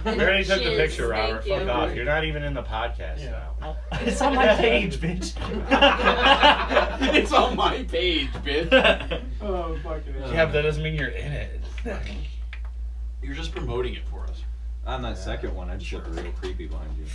We already took the Shiz, picture, Robert. thank Fuck you. off. You're not even in the podcast now. It's on my page, bitch. It's on my page, bitch. Oh, fucking hell. Yeah, but that doesn't mean you're in it. You're just promoting it for us. On that second one, I just look real creepy behind you.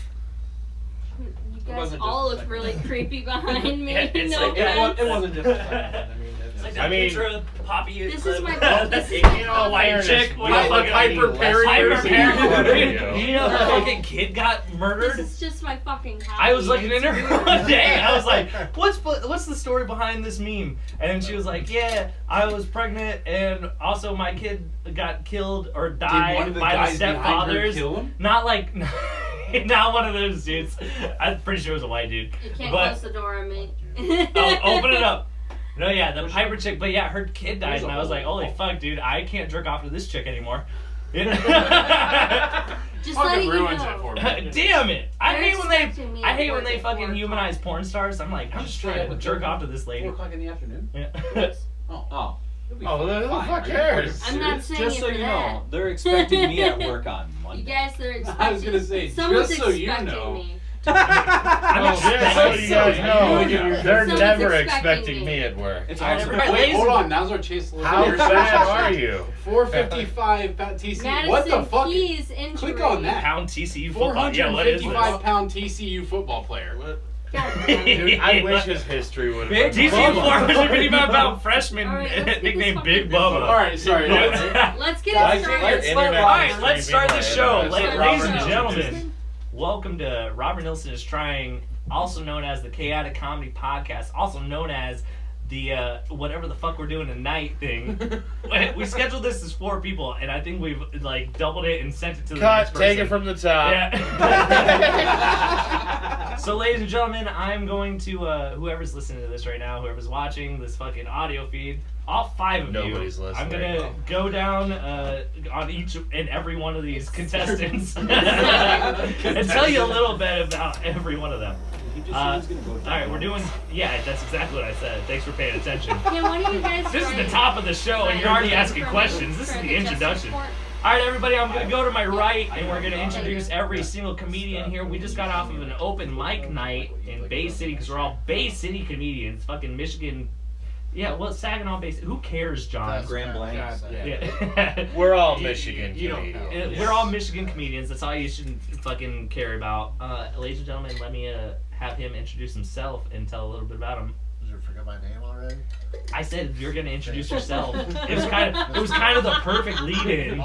You guys wasn't all just look a really creepy behind me. Yeah, it's no like- offense. It wasn't just a second. I mean, It's like it's that I mean- picture of Poppy. This is my- This this is is You know, my white fairness, chick we with don't a look fucking any Piper less Perry Piper crazy Perry. than the Dude, video. you know the fucking kid got murdered? This is just my fucking hobby. I was looking at her one day. I was like, "What's the story behind this meme?" And then she was like, "Yeah, I was pregnant, and also my kid got killed or Did died one of the by the guys behind her stepfathers." kill him? Not like, not one of those dudes. I'm pretty sure it was a white dude. You can't But close the door on me. oh, open it up. No, yeah, the Piper chick. But yeah, her kid died, There's a and I was like, hole. "Holy fuck, dude! I can't jerk off to this chick anymore." Just Fucking letting you ruins know. it for me. Damn it! I They're hate when expecting me I at hate when work they at fucking 4 humanize o'clock. porn stars. I'm like, I'm just trying to jerk off to this lady. 4 o'clock in the afternoon? Yeah. Oh. It'll be Oh, who the fine. fuck Are you cares? I'm not saying Just it so for you that. know, they're expecting me at work on Monday. You guys are expecting. I was gonna say, someone's just so you expecting know. me. I'm Just so you guys know, they're Someone's never expecting expecting me. me at work. It's Alright, awesome. everybody, Wait, ladies hold and- on. Now's our chase. How fat are you? 455 pound TCU. Madison What the fuck? Keys injury. Click on that. Pound TCU football. Yeah, what is this? 455-pound TCU football player. God damn it. Dude, I wish his history would have TCU been 455-pound freshman All right, let's get nicknamed this Big fucking- Bubba. All right, sorry. Let's get Why it is your started. internet All right, streaming let's start the my show. internet? Ladies Robert and Nilsson. gentlemen, welcome to Robert Nilsson is Trying, also known as the Chaotic Comedy Podcast, also known as the whatever the fuck we're doing tonight thing. We scheduled this as 4 people, and I think we've like doubled it and sent it to the next Cut, person. take it from the top. Yeah. So, ladies and gentlemen, I'm going to whoever's listening to this right now, whoever's watching this fucking audio feed, all 5 of Nobody's you, I'm listening. gonna go down on each and every one of these contestants and tell you a little bit about every one of them. He just said he's gonna go down. All right, we're doing. Yeah, that's exactly what I said. Thanks for paying attention. Can one of you guys This is the write- top of the show, and you're already asking for me questions. This for is the the justice introduction. report? All right, everybody, I'm going to go to my right, and we're going to introduce every single comedian here. We just got off of an open mic night in Bay City, because we're all Bay City comedians. Fucking Michigan. Yeah, well, Saginaw Bay City. Who cares, John? Grand Blanc. Yeah. We're all Michigan you don't comedians. We're all Michigan comedians. That's all you should fucking care about. Ladies and gentlemen, let me have him introduce himself and tell a little bit about him. Did you forget my name already? I said you're gonna introduce yourself. It was kind of the perfect lead-in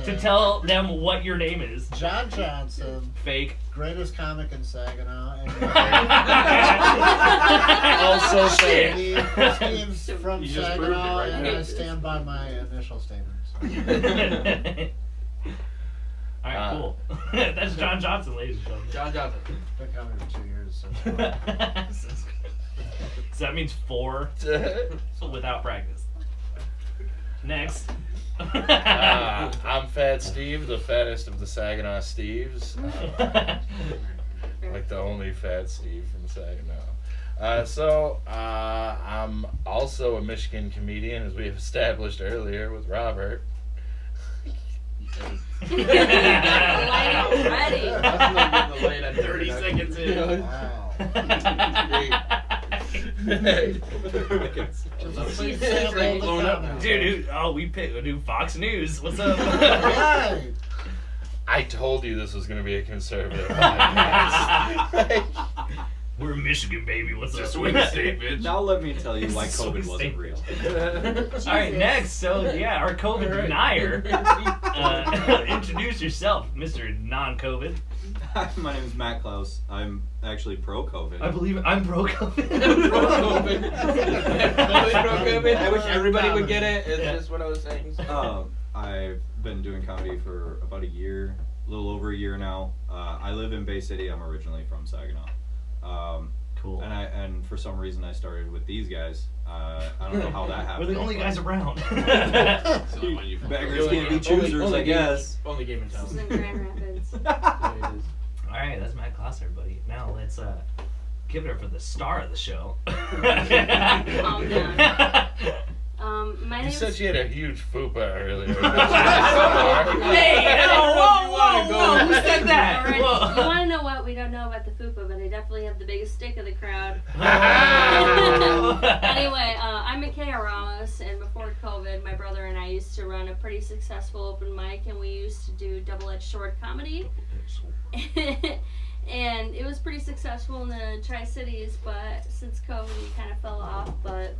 to tell them what your name is. John Johnson, Fake. greatest comic in Saginaw. And Also fake. Steve's from You just proved it Saginaw, right and now. I stand by my initial statements. Alright, cool. That's John Johnson, ladies and gentlemen. John Johnson. Been coming for 2 years. So that means 4 without practice. Next. I'm Fat Steve, the fattest of the Saginaw Steves. Like the only fat Steve from Saginaw. I'm also a Michigan comedian, as we have established earlier with Robert. Light already. That's not getting the light at 30 seconds in. Wow. It's like blown up now. Dude, we picked a new Fox News. What's up? Right. I told you this was going to be a conservative podcast. We're Michigan, baby. What's It's a up? swing state, bitch. Now let me tell you why COVID So wasn't real. All right, next. So yeah, our COVID denier. Introduce yourself, Mr. Non-COVID. Hi, my name is Matt Klaus. I'm actually pro-COVID. I believe I'm pro-COVID. I wish everybody would get it. It's Yeah. just what I was saying. I've been doing comedy for about a year, a little over a year now. I live in Bay City. I'm originally from Saginaw. Cool. And for some reason I started with these guys. I don't know how that We're happened. the only guys around. Beggars can't be choosers, I guess. Only game in This is town. in Grand Rapids. All right, that's Matt Klaus, everybody. Now let's give it up for the star of the show. Calm down. My You name said is. she had a huge fupa earlier. Hey, whoa, whoa, go don't know about the fupa, but I definitely have the biggest stick of the crowd. Oh. Anyway, I'm Micaiah Ramos, and before COVID, my brother and I used to run a pretty successful open mic, and we used to do double-edged sword comedy. And it was pretty successful in the Tri-Cities, but since COVID, we kind of fell off, but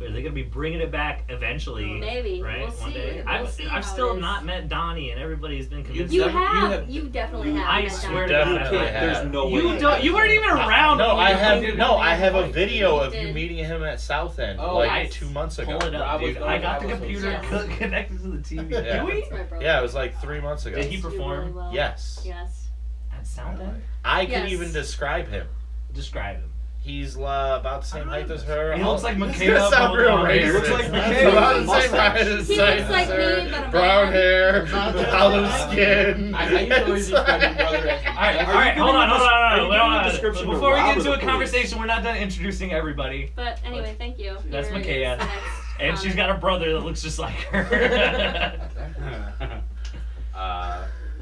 Are they gonna be bringing it back eventually? maybe. Right? We'll One see. day. We'll see I've how still it is. not met Donnie, and everybody's been convinced. You You've have. You definitely have. I met swear to Donnie. God. Definitely There's have. no way. You don't. You weren't even around. No, when I we have did I have a Fight. video of You you did. meeting him at South End Oh, like nice. 2 months ago. Pull it up, Rob was dude. going I to got the have computer us. connected to the TV. Yeah. Do we? That's my brother. Yeah, it was like 3 months ago. Did he You do perform? really well. Yes. Yes. At Sound End? I can Yes. even describe him. Describe him. He's about the same height as her. He looks like It's Michaela, gonna sound but real with racist. looks like Michaela. About the same height as He looks like her. me, but a brown man. hair, Not olive that. skin. I used to always describe your brother as Alright, hold on. description of Before we Rob get or into the a police? conversation, we're not done introducing everybody. But anyway, thank you. That's Here is Micaiah. the next And she's got a brother that looks just like her.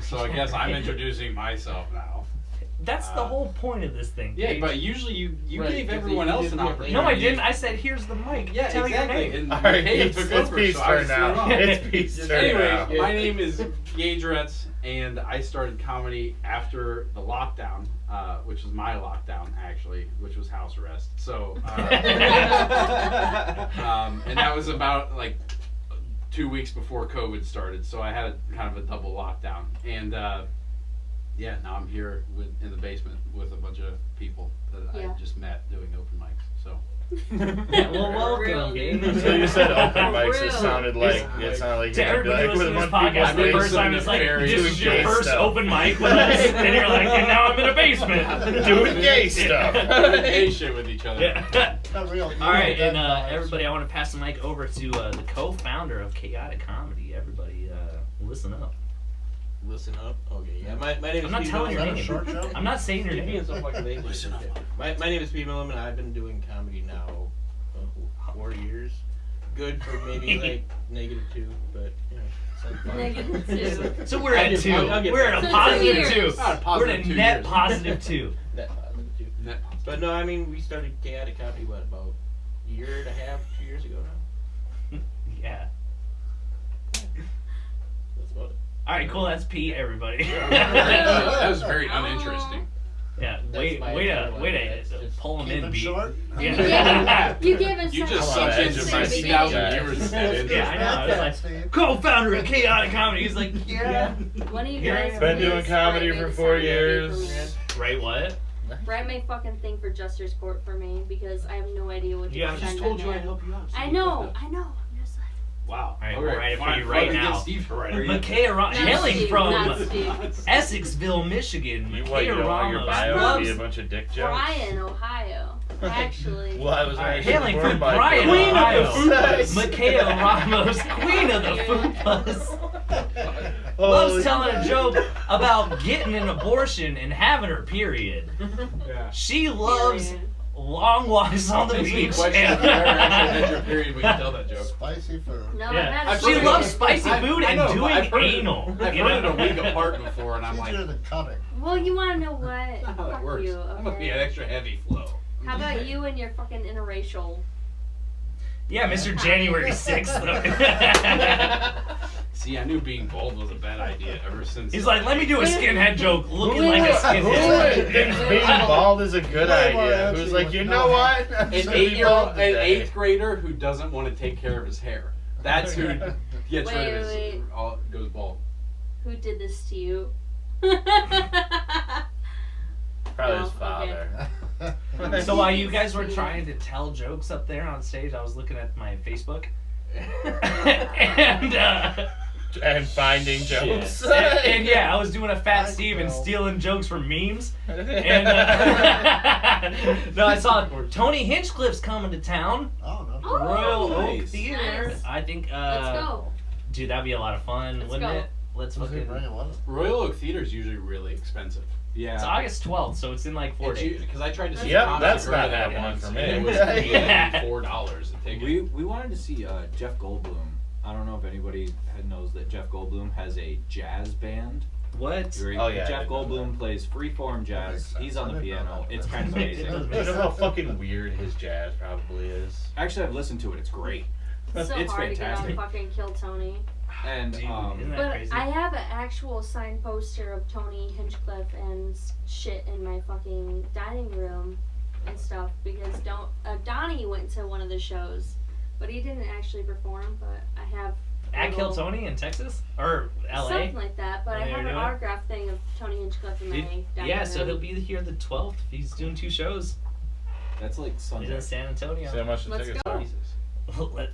So I guess I'm introducing myself now. That's the whole point of this thing. Yeah, Paige. but usually you Right, gave because everyone you else didn't an get- opportunity. No, I didn't. I said, here's the mic. Yeah, Tell exactly. your name. And All right, Micaiah it's took over, Pete's so I turn was now. wrong. It's Pete's turn Anyway, now. my name is Gage Retz, and I started comedy after the lockdown, which was my lockdown actually, which was house arrest. So, and that was about like 2 weeks before COVID started. So I had kind of a double lockdown, and yeah, now I'm here in the basement with a bunch of people that Yeah. I just met doing open mics. So. Yeah, well, welcome, Real Gabe. dude. Until you said open mics, it Real. sounded like To you everybody had, like, listening to this with one podcast, the people's first time it's like, Doing this is your gay first stuff. open mic with us, and you're like, and now I'm in a basement. doing gay stuff. Gay shit with each other. Yeah. Not real. All right, and everybody, I want to pass the mic over to the co-founder of Chaotic Comedy. Everybody, listen up. Listen up. Okay, yeah. My name is I'm not Pete telling Is your that a name. short joke? I'm not saying your You're being name. so fucking vague. Listen up. My name is Pete Milliman. I've been doing comedy now 4 years. Good for maybe like -2, but you know, some fun. -2. So we're at 2. I'll get We're there. at a So positive 2 2. years. Not a We're positive at a 2 net years. positive 2. Net positive too. Net positive. But no, I mean we started Chaotic Comedy about a year and a half, 2 years ago now. Yeah. That's about it. All right, cool. That's Pete, everybody. That was very uninteresting. Yeah, That's way my to opinion. That's just pull him Keep in, it Pete. short. Yeah. You gave us You such just Come on, sucked in edge of my interesting seat, 60,000 guys. viewers instead. didn't you? Yeah, I know. I was like, Steve. co-founder of Chaotic Comedy. He's like, yeah. One of you Here I guys am. Been please doing comedy write me for the 4 sound years. idea for me. Right, what? Write my fucking thing for Jester's Court for me because I have no idea what Yeah, I you're just trying told to you I'd do. help you out. so I you know, did that. I know. I'm just like, Wow. All right, Okay, we'll write it for fine, you right fine, now. Get Steve to write it. Micaiah not hailing Steve, from not Steve. Essexville, Michigan. You Micaiah don't want your Ramos bio to loves be a bunch of dick jokes? Bryan, Ohio. Actually. Well, I was All right, actually hailing born from by Bryan, Queen Ohio. of the Food Micaiah Ramos, queen of the food buzz, loves telling a joke about getting an abortion and having her period. Yeah. She loves Period. long walks on the Makes me beach. question if you ever actually had your period when you tell that joke. Spicy food. No, Yeah. I've had a I've She heard loves it. spicy food I and know, but doing I've heard it- anal. I've you heard it know? a week apart before, and I'm It's like, easier than cutting. Well, you want to know what? that's not how that Fuck works. you, That must be okay? an extra heavy flow. How about you and your fucking interracial? Yeah, Mr. January 6th. See, I knew being bald was a bad idea ever since. He's like, let me do a skinhead joke looking like a Who skinhead. thinks being bald is a good Way more idea? edgy Who's like, with you no know what? hair. I'm an gonna be bald an today." 8th grader who doesn't want to take care of his hair. That's who gets rid of Wait. his. All goes bald. Who did this to you? Probably his Oh, father. So while you guys were trying to tell jokes up there on stage, I was looking at my Facebook. and, And finding jokes. and yeah, I was doing a Fat I Steve and know. stealing jokes from memes. And no, I saw Tony Hinchcliffe's coming to town. Oh, no. Oh, Royal Oak nice. Theater. Nice. I think. Let's go. Dude, that'd be a lot of fun, Let's wouldn't go. it? Let's Was he fucking. bringing what? Royal Oak Theater is usually really expensive. Yeah. It's August 12th, so it's in like 4 days. Because I tried to see Yep, Comedy that's Gorilla not there happening once, for and me. It was Yeah. $4 a ticket. We wanted to see Jeff Goldblum. I don't know if anybody knows that Jeff Goldblum has a jazz band What? Great. Oh, yeah, I Jeff did know Goldblum plays freeform jazz. He's on the piano. It's kind of amazing. You know how fucking weird his jazz probably is. Actually, I've listened to it. It's great. It's so It's hard fantastic. to get on fucking Kill Tony. And Dude, isn't that But crazy? I have an actual signed poster of Tony Hinchcliffe and shit in my fucking dining room and stuff because Donnie went to one of the shows, but he didn't actually perform. But I have At Kill little- Tony in Texas or LA? something like that. But Oh, I you're have an doing it? autograph thing of Tony Hinchcliffe in my Dude, dining yeah, room. so he'll be here the 12th. He's doing 2 shows. that's like He's Sunday. in San Antonio. See how much the Let's tickets go. are? Jesus.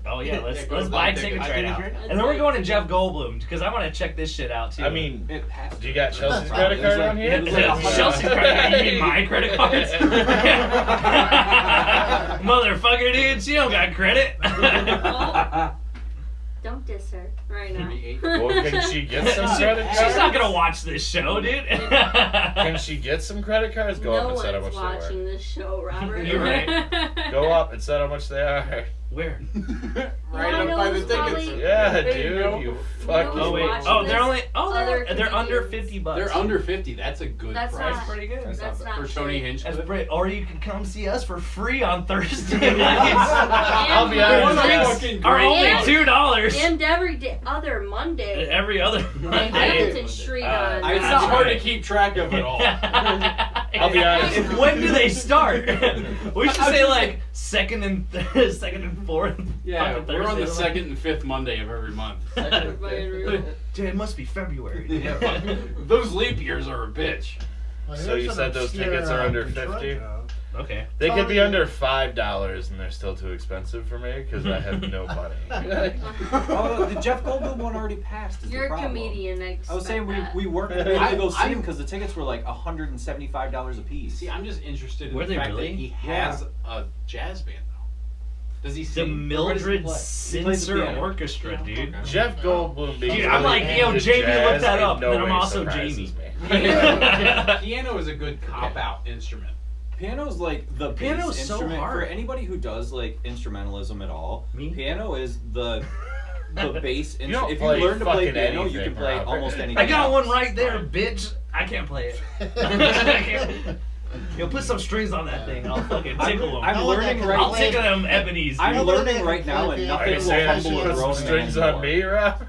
Oh yeah, let's Yeah, go let's buy buy tickets. tickets Buy right tickets now, right now. and then we're going to Jeff Goldblum because I want to check this shit out too. I mean, It has do you got Chelsea's Wow, credit it was card like- on yeah, here? it was like Chelsea's credit card. You mean my credit cards? Motherfucker, dude, she don't got credit. Don't diss her right now. Well, can she get some credit cards? She's not gonna watch this show, dude. Can she get some credit cards? Go No up and said how one's much they watching this show, Robert. You're right. were. Go up and said how much they are. Where? Right up by the It's probably- tickets. Yeah, There you dude, go. you No fucking. Oh wait. watching Oh, they're this. only. Oh, Other they're under comedians. $50. They're under 50. That's a good That's price. not- pretty good. That's That's not not For Tony shit. That's Hinchcliffe. pretty. Or you can come see us for free on Thursday nights. I'll be honest. Drinks fucking are great. only And- $2. And every other Monday. Every other Monday. Hamilton Street on. Uh, It's That's not hard right. to keep track of it all. I'll be honest. When do they start? We should say like second and fourth. Yeah, fucking we're on the Thursday. second and fifth Monday of every month. Everybody real. Dude, it must be February. Yeah, fuck. Those leap years are a bitch. Well, So here's you an said those obscure, tickets are under Detroit 50? joke. Okay. They could be Tony- under $5 and they're still too expensive for me because I have no money. Oh, the Jeff Goldblum one already passed. Is You're the a problem. comedian. I was saying expect we that. weren't able to go see I'm- him because the tickets were like $175 a piece. See, I'm just interested in Were the they fact really? that he has a jazz band though. Does he The sing? Or what does he Mildred play? He plays the Sensor piano. Orchestra, dude. Okay. Jeff Goldblum being Dude, I'm really like, yo, into Jamie, look jazz that in up, no then I'm way also surprises Jamie. me. Piano is a good cop out instrument. Piano's like the Piano's bass so instrument hard. for anybody who does like instrumentalism at all. Me? Piano is the bass You instrument. don't If you play learn to play fucking piano, you anything, can play Robert. almost anything. I got one else. right there, bitch. I can't play it. I can't. Yo, put some strings on that thing and I'll fucking tickle them. I'm No one learning that right. can I'll play- tickle them ebonies. I'm dude. No one learning that right can now, play and piano. Are nothing you will saying I should humble a put some grown strings man on more. me, Rob?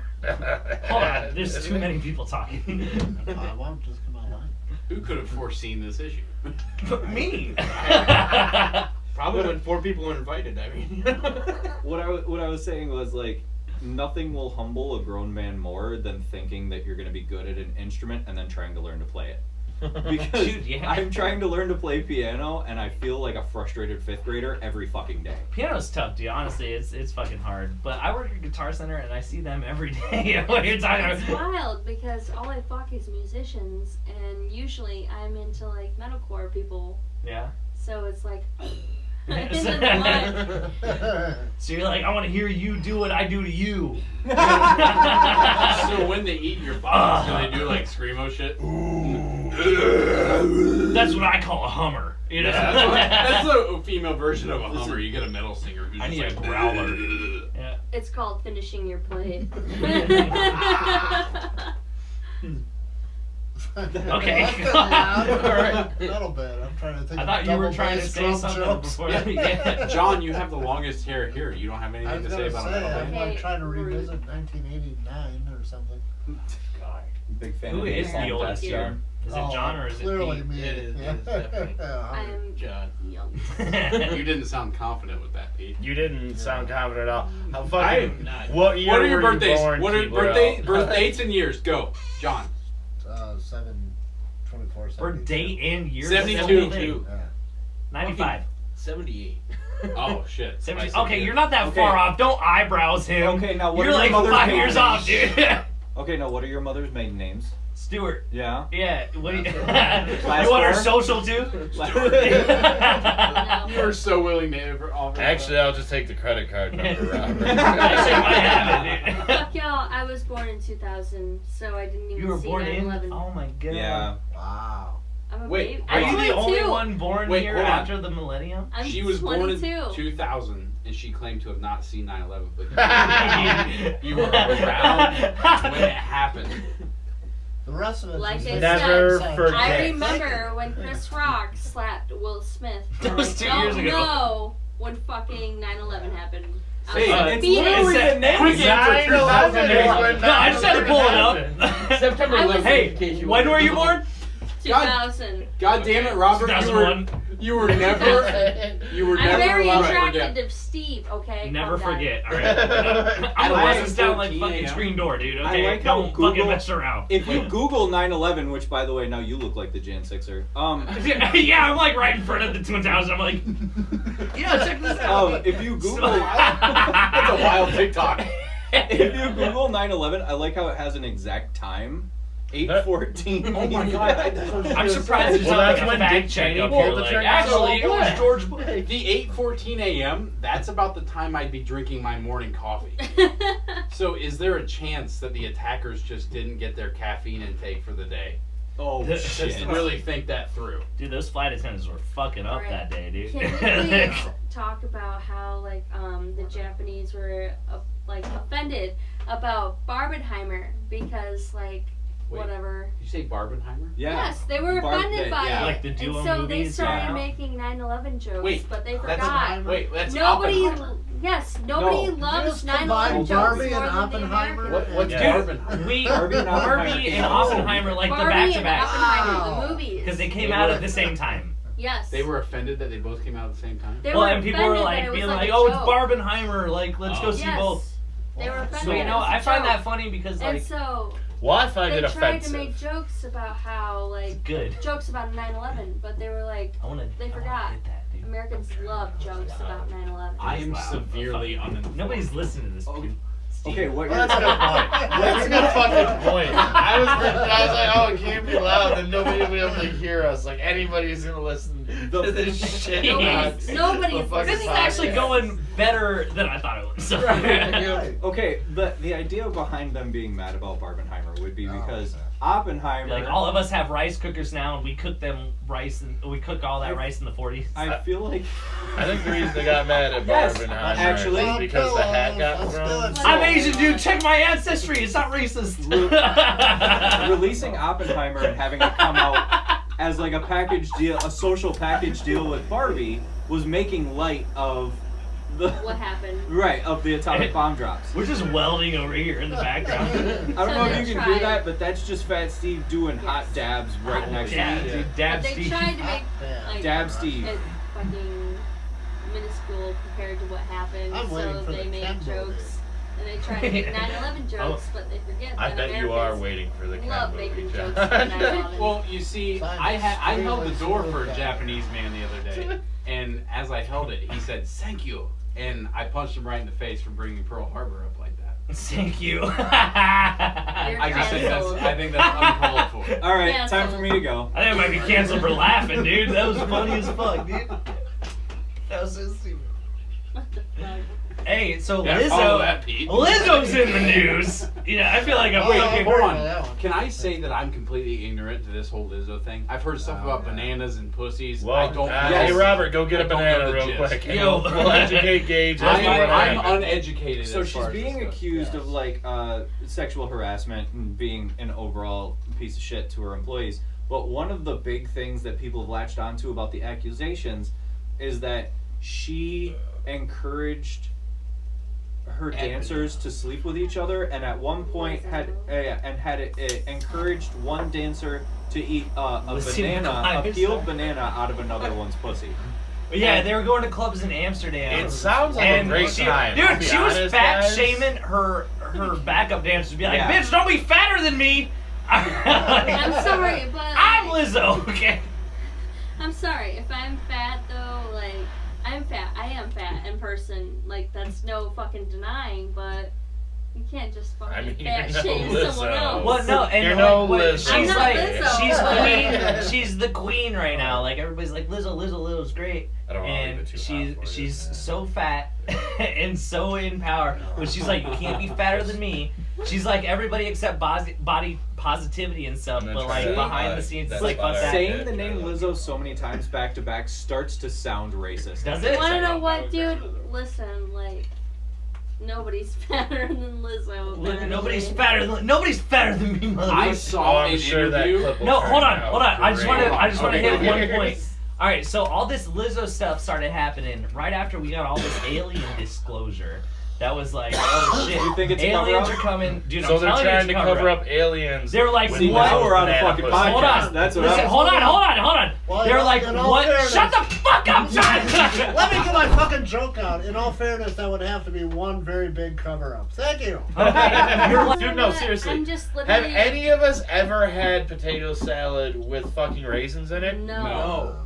Hold on, there's too many people talking. I won't just come online. Who could have foreseen this issue? Me. Probably when 4 people were invited. I mean. What I was saying was like nothing will humble a grown man more than thinking that you're going to be good at an instrument and then trying to learn to play it. Because Dude, yeah. I'm trying to learn to play piano and I feel like a frustrated 5th grader every fucking day. Piano's tough, dude. Honestly, it's fucking hard. But I work at Guitar Center and I see them every day. What you're talking It's about? wild because all I fuck is musicians, and usually I'm into like metalcore people, Yeah. so it's like. So blood. you're like, I want to hear you do what I do to you. So when they eat your box, do they do like screamo shit? That's what I call a Hummer. You know? That's the female version of a Hummer. You get a metal singer who's I just need a like growler. Yeah. It's called finishing your plate. Okay. Alright. A little bit. I'm trying to think. I thought of you were double trying to bass say drum something jokes. before. Yeah. John, you have the longest hair here. You don't have I anything was to say gonna about say, metal I'm band? like Okay, trying to rude. revisit 1989 or something. Big fan Who of is the Thank oldest you. here? Is it Oh, John or is it clearly Pete? me? It is definitely. I am John. young. You didn't sound confident with that, Pete. You didn't sound confident at all. How I fucking. am not. What year What are your were you birthdays? born, What are Keebler? birth dates and years? Go, John. 7/24. Birthday and year? 72. Yeah. 95. 78. Oh shit. 70. Spicy Okay, good. you're not that Okay. far off. Don't eyebrows him. Okay, now what You're are like your mother's 5 maiden years names? off, dude. Okay, now what are your mother's maiden names? Stuart. Yeah. Yeah. What do you, Last you want her 4? social too? You were so willing to offer. Actually, I'll just take the credit card number, Robert. Actually, I have it, dude. Fuck y'all, I was born in 2000, so I didn't even You were see born in? 9/11. Oh my god. Yeah. Wow. I'm a Wait, baby. Are I'm you the 22. only one born Wait, here hold on. after the millennium? I'm She was 22. born in 2000, and she claimed to have not seen 9/11, but you were around when it happened. The rest of it Like just I Never said, forget. I remember when Chris Rock slapped Will Smith. That was 2 I years don't ago. know when fucking 9/11 happened. Hey, I was it's beating- literally the name. Quick answer, 2001. No, I just had to pull it up. September I was- 11th. in case Hey, you when wanted were to you know. born? 2000. God damn it, Robert! 2001. You were never I'm never very allowed to attracted forget. to Steve. Okay. Never calm down. forget. All right. I'm gonna bust this down like 14 fucking a.m. screen door, dude. I Okay, like how don't Google- fucking mess around. If you Google 9/11, which by the way, now you look like the Jan Sixer. Yeah, I'm like right in front of the Twin Towers. I'm like, yeah, check this out. If you Google, That's a wild TikTok. if you Google 9/11, I like how it has an exact time. 8:14. Oh my god! I'm surprised there's Well, not that's like a when fact Dick check Cheney up pulled here. the Like, trigger. actually, it was Yeah. George Bush. The 8:14 a.m. That's about the time I'd be drinking my morning coffee. So, is there a chance that the attackers just didn't get their caffeine intake for the day? Oh Just shit. really think that through. Dude, those flight attendants were fucking up Right. that day, dude. Can we please talk about how the Japanese were offended about Barbenheimer because Wait. whatever. Did you say Barbenheimer? Yeah. Yes, they were Barb- offended by yeah. it. Like the duo and so movies, they started yeah. making 9/11 jokes, Wait, but they that's forgot. Wait, that's Nobody, Oppenheimer. yes, nobody No. loves Just 9/11 combine jokes Barbie more and than the Oppenheimer. American. What's Yeah. Barbenheimer? We Barbie and Barbie Oppenheimer. and Oppenheimer like the Barbie back to and back Oppenheimer, Wow. the movies. because they came They out were- at the same time. Yes. They were offended that they both came out at the same time. They Well, were and people were offended like that it was being like like, a "Oh, it's joke. Barbenheimer. Like, let's go see Yes. both." They were offended. So you that know, it was a I find joke. that funny because And like so Well, I find they it tried offensive. to make jokes about how it's good. jokes about 9/11, but they were like I wanna. They I wanna forgot. hit that, dude. Americans love jokes about 9/11. I am Wow. severely uninformed. Nobody's listening to this. Oh, dude. Okay, what Well, you're that's a good point. That's a good fucking point. I was like, oh, it can't be loud, then nobody will be able to hear us. Like anybody's gonna listen to this shit. Nobody's- nobody's The fucking This is listening. actually podcast. going better than I thought it would. So. Okay, the idea behind them being mad about Barbenheimer would be because Oppenheimer. Like all of us have rice cookers now, and we cook them rice, and we cook all that rice in the 40s. I feel like I think the reason they got mad at Yes, Barbenheimer actually. is because the hat got thrown. I'm Asian, dude. Check my ancestry. It's not racist. releasing Oppenheimer and having it come out as like a package deal, a social package deal with Barbie, was making light of the What happened? right of the atomic bomb drops. We're just welding over here in the background. I don't know So if they you can hear tried. that, but that's just Fat Steve doing hot Yes. dabs right next Dab, to me. dude, But dab they Steve. tried to make like Dab Steve. it fucking minuscule compared to what happened. I'm waiting So for they the made Ken jokes. And they try to make 9/11 jokes, but they forget I that bet you Americans are waiting for the love Ken making movie, jokes John. about 9/11. Well, you see, I held the door for a Japanese man the other day, and as I held it, he said "thank you," and I punched him right in the face for bringing Pearl Harbor up like that. Thank you. I just think that's uncalled for. All right, Yeah, time so- for me to go. I think I might be canceled for laughing, dude. That was funny as fuck, dude. That was so stupid. What the fuck? Hey, so Yeah, follow Lizzo. that, Pete. Lizzo's in the news. Yeah, I feel like I'm Wait, fucking. hold heard that on. one. Can I say that I'm completely ignorant to this whole Lizzo thing? I've heard stuff Oh, about yeah. bananas and pussies. Well, I don't. hey Robert, go get I a don't banana know the real gist. quick. and Yo. we'll educate Gage. as to what I'm happened. uneducated. So as she's far as being this goes. accused Yes. of like sexual harassment and being an overall piece of shit to her employees. But one of the big things that people have latched onto about the accusations is that she encouraged her dancers to sleep with each other, and at one point had encouraged one dancer to eat a Listen, banana, a guys. peeled banana out of another one's pussy. Yeah, they were going to clubs in Amsterdam. It sounds like and a great she, time. I'll Dude, be she was honest, fat guys. shaming her backup dancers to be like, Yeah. bitch, don't be fatter than me. I'm sorry, but I'm Lizzo, okay? I'm sorry if I'm fat though. Like I'm fat. I am fat in person. Like that's no fucking denying. But you can't just fucking I mean, fat you're no shame Lizzo. someone else. Well, no, and You're no like, Lizzo. I'm she's not like, Lizzo. she's queen. She's the queen right now. Like everybody's like, Lizzo's great, I don't wanna leave and it too hot for you. she's so fat and so in power. But she's like, you can't be fatter than me. She's like everybody except body positivity and stuff, I'm but gonna like try to, behind the scenes, it's that's like fuck fire. that. Saying the name Lizzo so many times back to back starts to sound racist. Does You it? wanna know what, dude? Listen, like Nobody's fatter than Lizzo. Nobody's apparently. fatter than me, motherfucker. I saw I'm an sure that interview. clip will No, turn hold on. out I just want to great. hit one point. All right, so all this Lizzo stuff started happening right after we got all this alien disclosure. That was like, oh shit, You think it's a aliens cover-up? are coming, dude. So I'm they're telling you, trying it's to a cover up aliens. They were like, See, what? now we're on a Banana fucking pussy. podcast. Hold on. That's what Listen, I'm hold on. Well, They're like, in all what? fairness- Shut the fuck up, John. Let me get my fucking joke out. In all fairness, that would have to be one very big cover-up. Thank you. Okay, you're like, Dude, no, seriously. I'm just Have literally. any of us ever had potato salad with fucking raisins in it? No.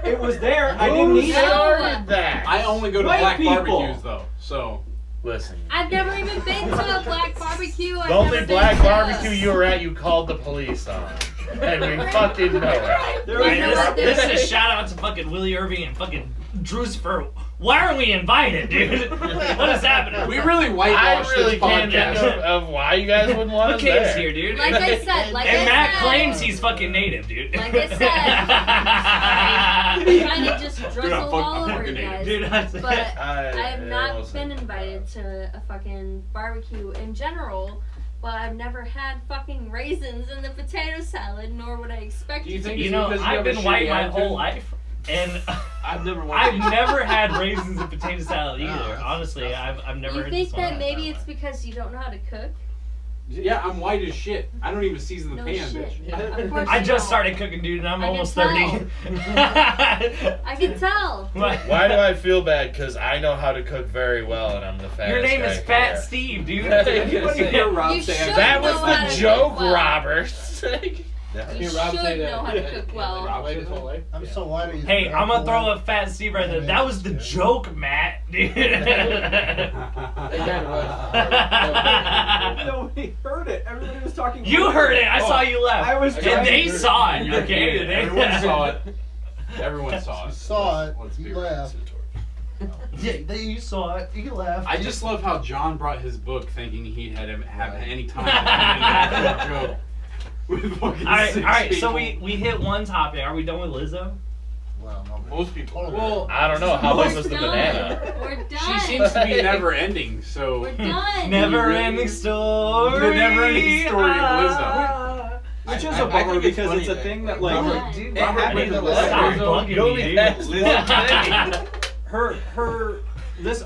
It was there. I didn't Who eat it. started that? I only go to White black people. barbecues though, so Listen. I've never even been to a black barbecue. The only black barbecue you were at, you called the police on. And we fucking know it. There Right, was this is a shout out to fucking Willie Irving and fucking Drucifer. Why are we invited, dude? What is happening? we really I whitewashed really this can't think podcast. of why you guys wouldn't want us McKay's there. here, dude. Like I said, and Matt claims he's fucking native, dude. Like I said, I'm trying to just drizzle all over you guys. Dude, But I have yeah, not also- been invited to a fucking barbecue in general, but I've never had fucking raisins in the potato salad, nor would I expect Do you it think to. You it's know, because you I've have a been white shitty my attitude? whole life, and I've never I've never had raisins in potato salad either. that's- Honestly, I've never You heard think this that one. maybe it's because you don't know how to cook? Yeah, I'm white as shit. I don't even season the No pan, shit. bitch. Of course I you just don't. started cooking, dude, and I'm I can almost tell. 30. I can tell. What? Why do I feel bad? Because I know how to cook very well, and I'm the fattest Your name guy is Fat here. Steve, dude. Anybody hear Rob You say should That was know how the to joke, cook well. Robert. You Hear Rob should say that. know how to cook well. Rob say his whole life. I'm so white. he's Hey, very I'm gonna throw cool. a Fat Steve right there. That was the joke, Matt, dude. Nobody heard it. Everybody was talking. You heard it. I saw you laugh. I was and trying they to- saw it. Okay, They- Everyone saw it. Everyone saw You it. saw it. Let's be You real. laughed. Yeah, you saw it. You laughed. I just love how John brought his book thinking he had have any time to have a joke with fucking All right, six all right. So people. we hit one topic. Are we done with Lizzo? Well, no, Most people. Totally. Well, I don't know. How big was the We're banana? done. We're done. she seems to be never ending. So We're done. Never ending story. The never-ending story of Lizzo. Which is I a bummer think it's because funny it's a that- thing that We're like done. Dude, it happened I need to to Lizzo. Stop Lizzo. bugging Go me, be dude. fast. her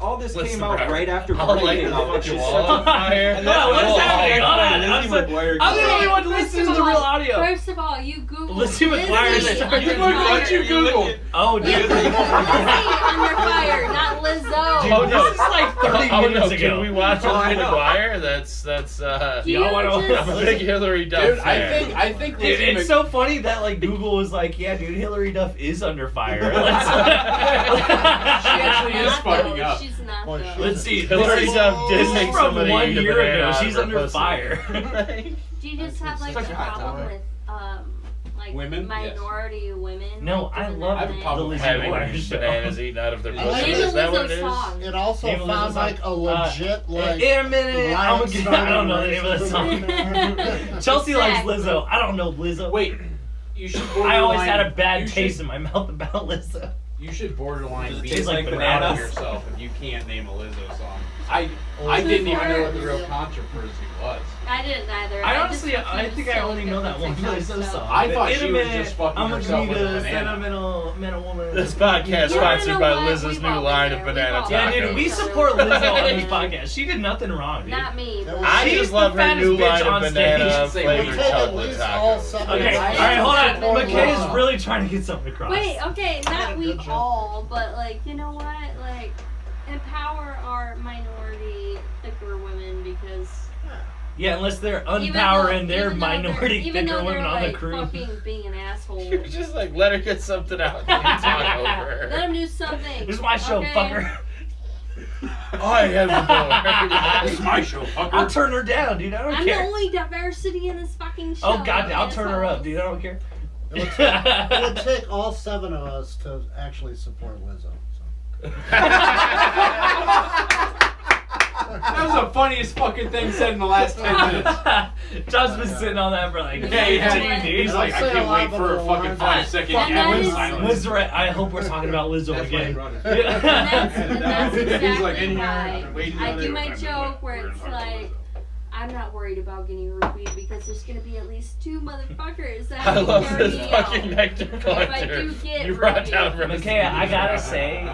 all this Listen, came out Robert, right after I'll light Brady the came out. fucking She's wall such on a fire. No, what is happening? Hold on. Lizzie McGuire. I'm the only one listening to the real audio. First of all, you Google Lizzie McGuire Lizzie started- under you look fire. what you Googled. Oh, dude. Lizzie under fire, not Lizzo. Dude, Oh, no. this is like 30 Oh minutes no! ago. Can we watch Oh, I Lizzie know. McGuire? That's You Y'all wanna- just- I'm a big Hillary Duff Dude, fan. I think Dude, Lizzie it's Mc- so funny that like Google was like, yeah, dude, Hillary Duff is under fire. She actually is Not fucking though. up. She's not Boy, though. she- Let's see. Hillary This Duff did is make from somebody 1 eat a year banana ago. out of She's her under pussy. fire. Do you just have like Such a a hot problem topic. with like Women? minority women? No, like, I doing love that I have a thing? problem the with Lizzie Having McGuire show. bananas eaten out of their I pussy. think Is that what it Lizzo's is? song. It also Name of found Lizzo's like a song. legit like. In a minute, I'm Ryan gonna get. I don't know the name of the Starter song. Chelsea likes Exactly. Lizzo. I don't know Lizzo. Wait, you should. I always borderline- had a bad you taste should- in my mouth about Lizzo. You should borderline Does it be taste like proud of bananas? yourself if you can't name a Lizzo song. I didn't even know what the real controversy was. I didn't either. I just honestly, I refuse think to I only look know at that the one TikTok Lizzo stuff. song. I thought In a she was minute, just fucking I'm gonna herself need with a a banana. sentimental woman. This podcast You wanna sponsored know by what? Liz's We've new all been line there. of We've banana all tacos. Yeah, been dude, we there. support Lizzo on this podcast. She did nothing wrong, dude. Not me. That was- I She's just the love her fattest new bitch line on of stage. banana We flavored take at chocolate least all tacos. seven. Okay, I alright, hold on. support McKay is Lizzo. really trying to get something across. Wait, okay, Yeah, not we good job. all, but like, you know what? Like, empower our minority thicker women because Yeah, unless they're even unpowering though- their even though they're- minority even thicker though women they're, on the like, crew. fucking being an asshole. You're just like, let her get something out and you talk over Let her. them do something. This is my show, okay? fucker. I have the It's my show, fucker. I'll turn her down, dude. I don't I'm care. the only diversity in this fucking show. Oh god, I'll turn her up, dude. I don't care. It would take all seven of us to actually support Lizzo. So. That was the funniest fucking thing said in the last 10 minutes. John's been sitting on that for like Yeah, he had. 15 days. He's like, I can't wait for a fucking 5-second And that awkward is- silence. Lizzo, I hope we're talking about Lizzo That's why he again. brought it. And that's exactly He's like, in here, why waiting I on do it. my joke where it's like, I'm not worried about getting rubied because there's gonna be at least 2 motherfuckers that I will love carry this me fucking out. nectar If I collector. do get You brought rubied. down from Micaiah, I gotta say,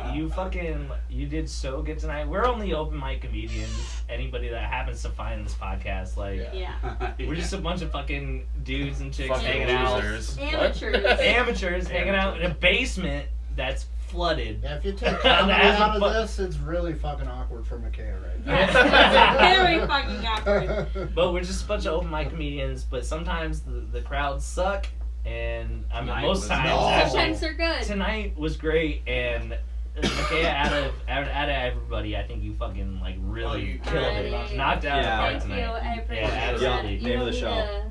you did so good tonight. We're only open mic comedians. Anybody that happens to find this podcast, like, Yeah. we're just a bunch of fucking dudes and chicks fucking hanging out. losers. Amateurs. Amateurs hanging out in a basement that's flooded. Yeah, if you take comedy As a out of bu- this, it's really fucking awkward for Micaiah right now. Yes, it's very fucking awkward. But we're just a bunch of open mic comedians, but sometimes the crowds suck, and I mean, Tonight most was times. awful. Sometimes they're good. Tonight was great, and Micaiah, out of everybody, I think you fucking like Oh, really you killed it, Alrighty. knocked it out Yeah. of the Thank park you. tonight. I appreciate Yeah, that. absolutely. You Name of don't the need show. to-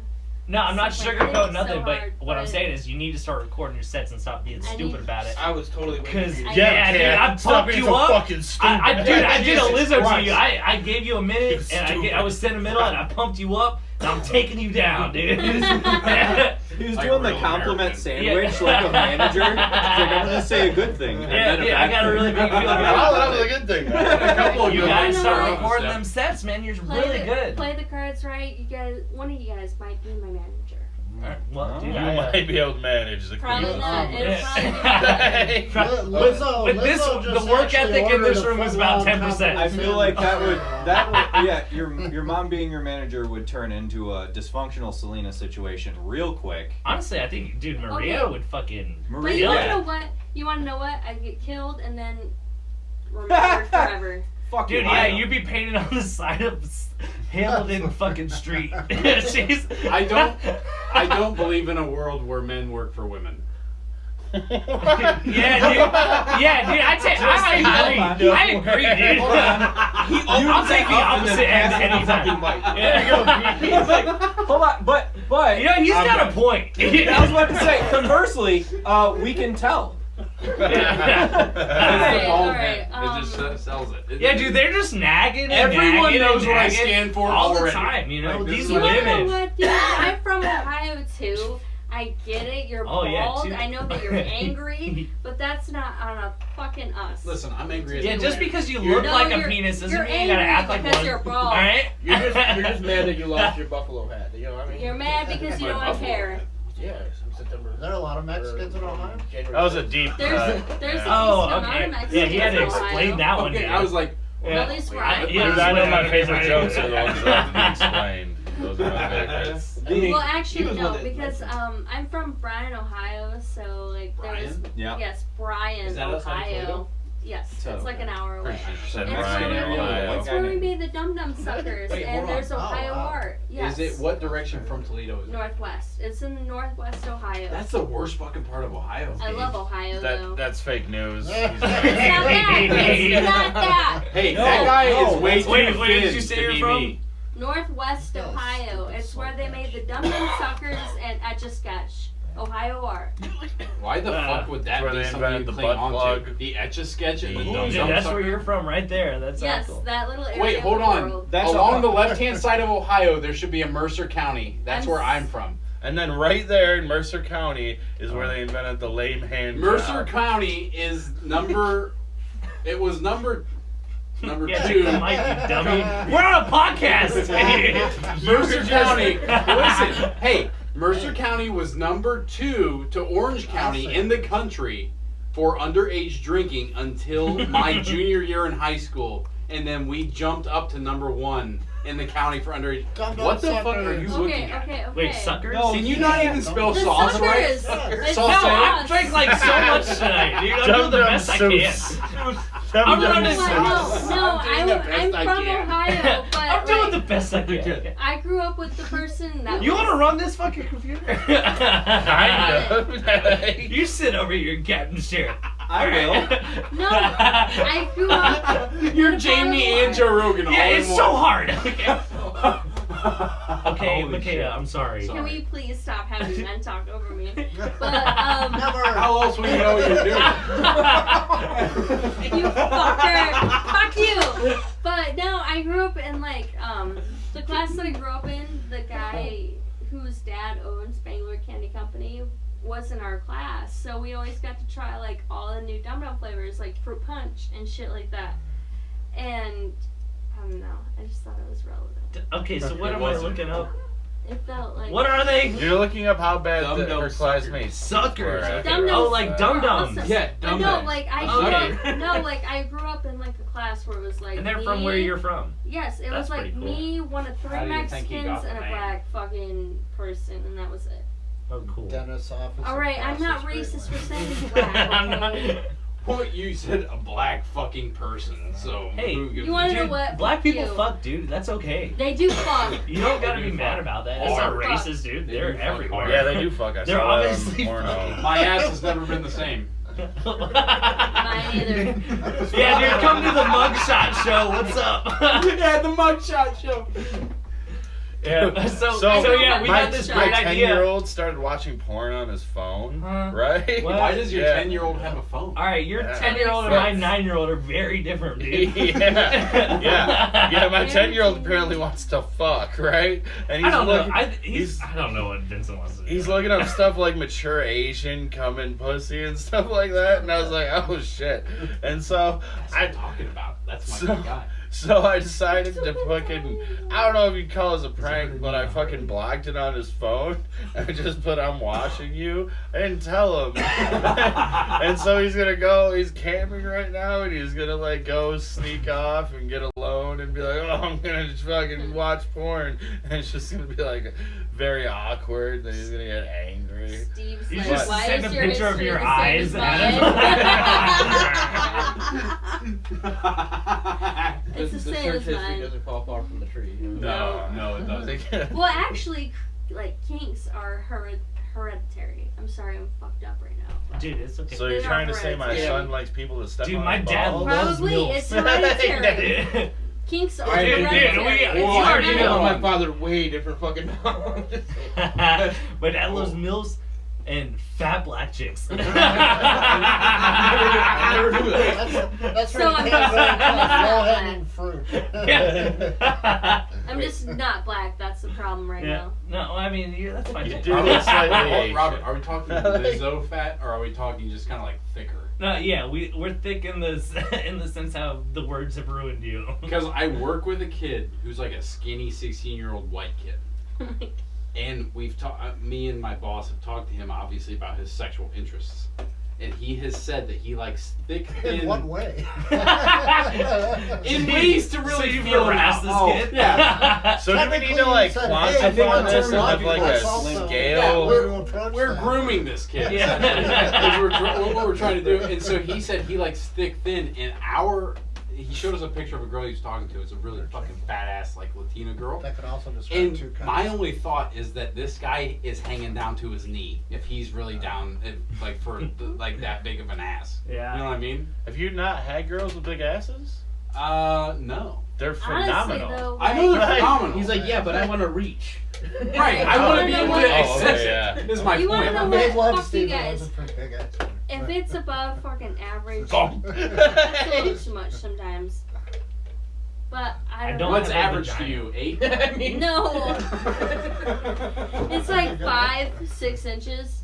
No, I'm not Suck my sugarcoating dick nothing, so but hard, what I'm but- saying is you need to start recording your sets and stop being I stupid need- about it. I was totally waiting Because for you. yeah, dude, I Stop pumped being you so up. fucking stupid. I did a Jesus Lizzo to Christ. you. I gave you a minute, and I was sentimental, and I pumped you up, and I'm taking you down, dude. He was Like doing the real compliment American. sandwich Yeah. like a manager. He's like, I'm gonna say a good thing. and Yeah, then a dude, I bad got a thing. really big feeling Oh, about that it. was a good thing. A couple of You good guys ones. start Play recording them sets, man. You're Play really the, good. Play the cards right. You guys, one of you guys might be my manager. Well, dude, You I, might be able to manage the Probably crew. not. It'll Yeah. probably be Lizzo, But this- Lizzo the just work actually ethic in this ordered a room is about full-on 10%. compliment I feel like sandwich. that would yeah, your mom being your manager would turn into a dysfunctional Selena situation real quick. honestly, I think, dude, Maria Okay. would fucking. But Maria, you want to Yeah. know what? You want to know what? I get killed and then remembered forever. fuck Dude, you, yeah, I know. you'd be painted on the side of Hamilton fucking street. She's. I don't believe in a world where men work for women. Yeah, dude. Yeah, dude. I agree, dude. I'll take the opposite end anytime. Yeah. He's like, hold on, but You know, he's got a point. I was about to say, conversely, we can tell. Alright, alright, It just sells it. Yeah, dude, they're just nagging. And Everyone nagging knows and what I nagging stand for all already. the time. You know, No, these this You is- want to know women. what, dude? I'm from Ohio too. I get it. You're Oh, yeah, bald. too. I know that you're angry, but that's not on a fucking us. Listen, I'm angry. Yeah, at just you. because you No, look like a you're- penis doesn't you're mean you gotta angry act like because one. you're bald. All right? You're just mad that you lost your buffalo hat. You know what I mean? You're mad because you don't have hair. Yeah, in September. Is there a lot of Mexicans in Ohio? January That was a 6th. deep There's cut. there's Yeah. Oh, a decent amount of okay. Mexicans Yeah, he had to in explain Ohio. that one. Okay, dude. I was like, Yeah. At least where I Yeah, Dude, I know my yeah, favorite yeah. jokes are the ones that have to be explained. Those are my favorites. Well, actually, was no, one that- because I'm from Bryan, Ohio, so like there's Bryan? Yeah. yes, Bryan, Is that outside of Ohio. Toledo? Yes, So- it's like an hour away. Said It's Brian, where we- Ohio. It's where we made the Dum Dum Suckers, Wait, and hold on. there's Ohio Oh, wow. Art. Yes. is it what direction from Toledo is it? Northwest. It's in northwest Ohio. That's the worst fucking part of Ohio. I love Ohio though. That's fake news. He's It's right. not that. It's not that. Hey, No, that guy no, is way too wait, where did thin you say to you're be from? me. Northwest Ohio. It's where they made the Dum Dum Suckers and Etch a Sketch. Ohio Art. Why the fuck would that Where be they something invented you the cling butt onto? plug. The Etch-a-Sketch and the Ooh, Dum Yeah, Dum that's Sucker? where you're from, right there. That's Yes, cool. that little area. Wait, hold of the on. world. That's Along a- the left-hand side of Ohio, there should be a Mercer County. That's I'm where s- I'm from. And then right there in Mercer County is where they invented the lame hand Mercer job. County is number. It was number Yeah, two. the mic, you dummy. We're on a podcast. Mercer County. Listen, hey, Mercer County was number 2 to Orange County in the country for underage drinking until my junior year in high school, and then we jumped up to number 1 in the county for underage. Dum Dum What the fuck are Suckers. you looking Okay, at? okay, okay. Wait, suckers? No, Can you not even spell The sauce Suckers. right? It's No, Sauce. I drank like so much tonight, dude. I'm doing the best I can. I'm No, running no, this. I'm doing the best from I can. Ohio, but I'm doing like, the best I can. I grew up with the person that You was, want to run this fucking computer? Kind of. You sit over here in captain's chair. I will. No, I grew up. You're with a Jamie bottle and Joe Rogan all Yeah, in it's one. so hard. Okay, Holy Micaiah, shit. I'm sorry. Can we please stop having men talk over me? But Never. How else would you know what you're doing? you fucker, fuck you. But But no, I grew up in like the class that I grew up in. The guy whose dad owns Spangler Candy Company was in our class, so we always got to try like all the new Dum Dum flavors, like fruit punch and shit like that. And I don't know, I just thought it was relevant. Okay, so what It am I wasn't. looking up? It felt like What are they? You're looking up how bad Dum-dum her classmates Suckers. were. Dum-dums. Oh, like Dum Dums. Also- Yeah, But dumb no, guys. like I Okay. grew up, no, like I grew up in like a class where it was like And they're me, from where you're from. Yes, it That's was like pretty cool. me, one of 3 How do you think he Mexicans, got the and a name? black fucking person, and that was it. Oh, cool. Dentist's office. All right, I'm not racist for saying he's black. I'm not- Okay? Well, you said a black fucking person, so Hey, who gives you wanna a know Dude, what? black Fuck people you. fuck, dude. That's okay. They do fuck. You don't gotta They be do mad fuck. about that. It's not Fuck. racist, dude. They They're do fuck everywhere. hard. Yeah, they do fuck. I They're saw that on obviously porno. fucking. My ass has never been the same. Mine either. Yeah, dude, come to the mugshot show. What's up? Yeah, the mugshot show. Yeah. So So, yeah, we my, got this my great idea. 10-year-old started watching porn on his phone, Huh? right? What? Why does your Yeah. 10-year-old have a phone? All right, your Yeah. 10-year-old and my 9-year-old are very different, dude. yeah. My Very 10-year-old apparently wants to fuck, right? And I don't know. looking, I don't know what Vincent wants to do. He's looking up stuff like mature Asian coming pussy and stuff like that, and I was like, oh shit. And so That's what I'm talking about. That's my So- guy. So I decided to fucking, I don't know if you'd call it a prank, but I fucking blocked it on his phone. I just put, I'm watching you. I didn't tell him. And so he's gonna go, he's camping right now, and he's gonna like go sneak off and get alone and be like, oh, I'm gonna just fucking watch porn. And it's just gonna be like very awkward, then he's gonna get angry. Steve's You like, just why send is a your picture of history your the same eyes as and- mine? It's the The same search as history mine. doesn't fall far from the tree. You know? No, it doesn't. Well, actually, like kinks are hereditary. I'm sorry, I'm fucked up right now. Dude, it's okay. So you're They are trying to say my hereditary. son likes people to step Dude, on my his dad balls? loves Probably, milfs. it's hereditary. Dude, Kinks are Alright, dude, hereditary. it's Well, hard, I you know know. my father way different fucking. my dad loves milfs and fat black chicks. I never knew that. That's So where I'm you not- can't I'm not low black. hanging fruit. Yeah. I'm just not black. That's the problem right Yeah. now. No, I mean, that's fine. You too. do look slightly Asian. Robert, are we talking Lizzo fat or are we talking just kind of like thicker? No, yeah, we're thick in this in the sense how the words have ruined you. Because I work with a kid who's like a skinny 16-year-old white kid. And we've talked, me and my boss have talked to him obviously about his sexual interests. And he has said that he likes thick, thin. In what way? In ways to really So you've feel him harassed out. this kid? Yeah. So do we need to like Technically, you said, hey, quantify one this and term have like a that's also- scale? Yeah, We're grooming this kid. Yeah. Is what we're trying to do. And so he said he likes thick, thin. And he showed us a picture of a girl he was talking to. It's a really fucking badass like Latina girl. That could also describe two And kinds. my only thought is that this guy is hanging down to his knee if he's really down, like for like that big of an ass. Yeah. You know what I mean? Have you not had girls with big asses? No. They're Honestly, phenomenal. though, I know they're Right. phenomenal. He's like, yeah, but I want to reach. right. I want to be able to Oh, access yeah. it. Is my You wanna point. know They what? love Fuck you Steve guys. Irwin for big ass. if it's above fucking average, Gone. that's a little too much sometimes. But I don't know. What's have a average to vagina. you? 8? I mean, No. It's like 5-6 inches.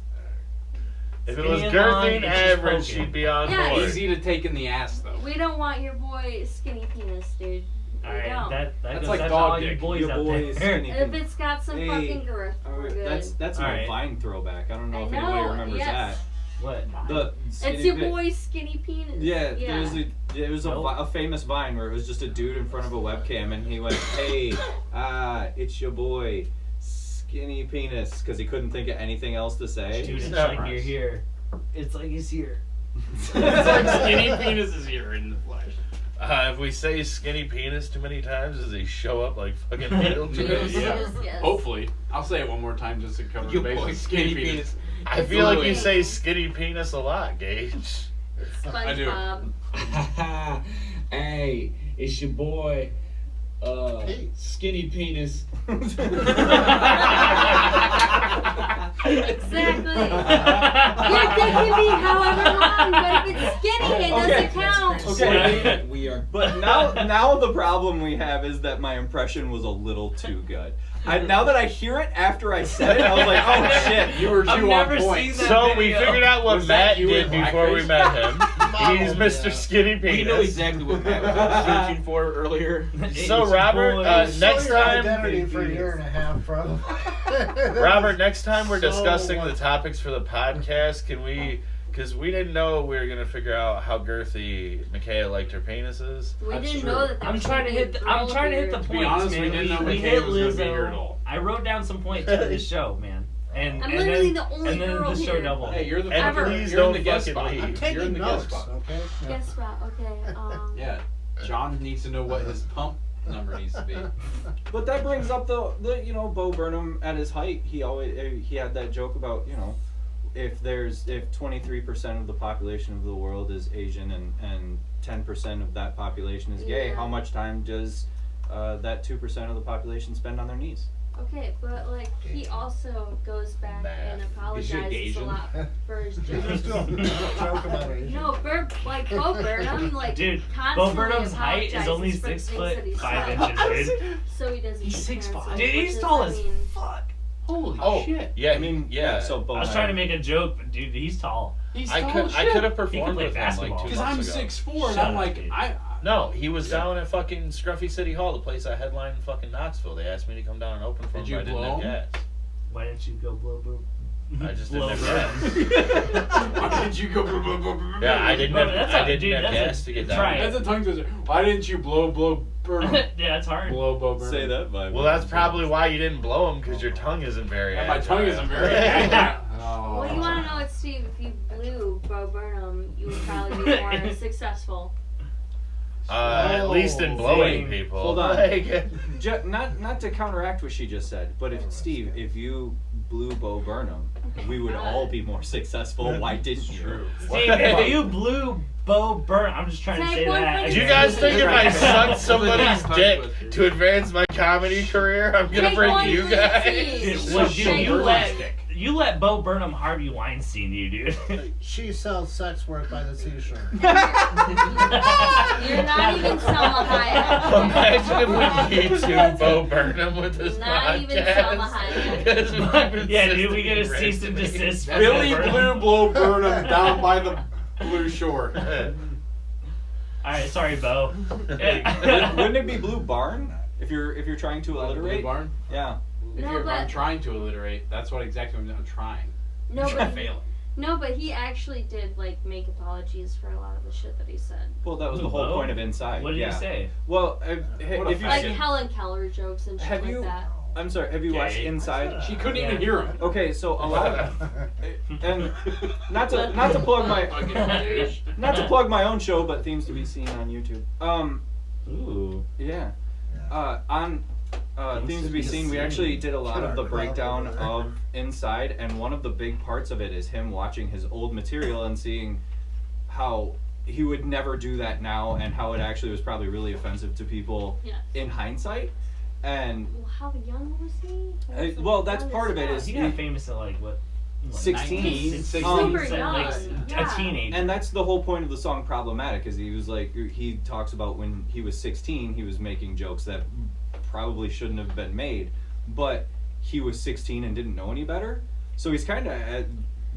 If it was Skinny and long, girthy it's just average, poking. she'd be on Yeah, board. Easy to take in the ass though. We don't want your boy skinny penis, dude. We All right, don't. that That's goes like out to dog all you dick. boys Your out boy there. is skinny. If it's got some Hey, fucking girth, we're good. That's an All old right. Vine throwback. I don't know I if know, anybody remembers yes. What? that. The It's skinny your bit- boy's skinny penis. Yeah, there was Nope. a famous Vine where it was just a dude in front of a webcam and he went, "Hey, it's your boy, skinny penis," because he couldn't think of anything else to say. Dude, it's No. like you're here. It's like he's here. It's like skinny penis is here in the flesh. If we say skinny penis too many times, does he show up like fucking Beetlejuice? Yes, yes. Hopefully. I'll say it one more time just to cover the your bases. boy skinny penis. I feel like you Absolutely. say skinny penis a lot, Gage. I do. SpongeBob. Hey, it's your boy, Pete. Skinny Penis. Exactly. Your dick be however long, but if it's skinny, it doesn't count. Okay. We are. But now the problem we have is that my impression was a little too good. Now that I hear it after I said it, I was like, oh shit. You were I've too never on point. seen that So we video. figured out what Was that Matt you did in before we blackface? met him. He's Oh, Mr. yeah. Skinny We know Penis. exactly what Matt was searching for earlier. So Robert, Boys. next Show your time, identity for a year and a half, bro. Robert, next time we're So discussing the what- topics for the podcast, can we? Because we didn't know we were gonna figure out how girthy Micaiah liked her penises. We That's didn't true. know that there I'm was trying to gonna hit. be a I'm girl trying to hit the here. be points, honest, we man. didn't know we McKay hit was gonna be here at Lizzo. all. I wrote down some points for this show, man. And I'm and literally then, the only and then girl the show here. doubled. Hey, you're the And Ever. please you're in don't the guest fucking spot. leave. I'm You're taking in the guest notes, spot. okay? Guess what? Okay. Yeah. John needs to know what his pump number needs to be. But that brings up the Bo Burnham at his height. He had that joke about if 23% of the population of the world is Asian and 10% of that population is gay, Yeah. how much time does that 2% of the population spend on their knees? Okay, but like he also goes back and Math. apologizes a Asian? lot for his Just jokes. do a joke about it. No, like Bo Burnham, like Dude, Bo constantly Burnham's height is only apologizes for 6 things foot that he 5 said. inches, dude. So he doesn't. He's get 6'5". canceled, Dude, which he's is, tall I as mean, fuck. Holy Oh, shit. yeah. I mean, yeah. so Bo I was and trying to make a joke, but dude, he's tall. He's I could have He performed can play with him basketball. like 2 Because I'm months ago. 6'4", and Shut I'm up, like, dude. No, he was down at fucking Scruffy City Hall, the place I headlined in fucking Knoxville. They asked me to come down and open for Did them, you but I didn't blow have 'em? gas. Why didn't you go blow boom? I just Blow didn't have Burnham. gas. Why did you go? Blah, blah, blah, blah, Yeah, I didn't Bro, have, that's I a- didn't dude, have that's a- gas to get down. try it. That's a tongue twister. Why didn't you blow Burnham? Yeah, it's hard. Blow Burnham. say that by Well, that's probably why you didn't blow him, because your tongue isn't very Yeah, my agile. tongue isn't very accurate. Oh. Well, you want to know what, Steve? If you blew Bo Burnham, you would probably be more successful. At least in Oh. blowing See, people. hold on. Like, not to counteract what she just said, but if you blew Bo Burnham, we would all be more successful. Why didn't you? True. Steve, if you blew Bo Burnham, I'm just trying to Take say one that. for do you the guys think if I Right. sucked somebody's Tongue dick twister. to advance my comedy career, I'm gonna Take bring one you for the guys? team. Dude, So well, shit, dude, Burnham. you let Bo Burnham Harvey Weinstein you, dude. She sells sex work by the seashore. You're not even Selma Hayek. Imagine if we YouTube Bo Burnham with this Not podcast. even Selma Hayek. Because we've been Yeah, dude, we get a consistently cease and raped. desist from Billy Bo Burnham. Blue Blow Burnham down by the blue shore. Alright, sorry, Bo. Wouldn't it be Blue Barn if you're trying to Blue alliterate? Barn? Yeah. If No, I'm but- trying to alliterate, that's what exactly I'm trying. No, I'm but failing. no, but he actually did like make apologies for a lot of the shit that he said. Well, that was the Who, whole Bo? point of Inside. What did yeah. you say? Well, What a if you Like faggot. Helen Keller jokes and shit Have like you- that. I'm sorry. Have you watched Gay. Inside? She couldn't Yeah. even hear him. Okay, so a lot of, and not to plug my not to plug my own show, but themes to be seen on YouTube. Ooh. Yeah. On Themes to be seen, we actually did a lot of the breakdown of Inside, and one of the big parts of it is him watching his old material and seeing how he would never do that now, and how it actually was probably really offensive to people Yeah. in hindsight. And Well, how young was he? He was, well, like, that's young part as of it fuck. is He got famous at like what? 16. 19, Super young, like yeah. a teenager. And that's the whole point of the song Problematic, is he was like, he talks about when he was 16, he was making jokes that probably shouldn't have been made, but he was 16 and didn't know any better. So he's kind of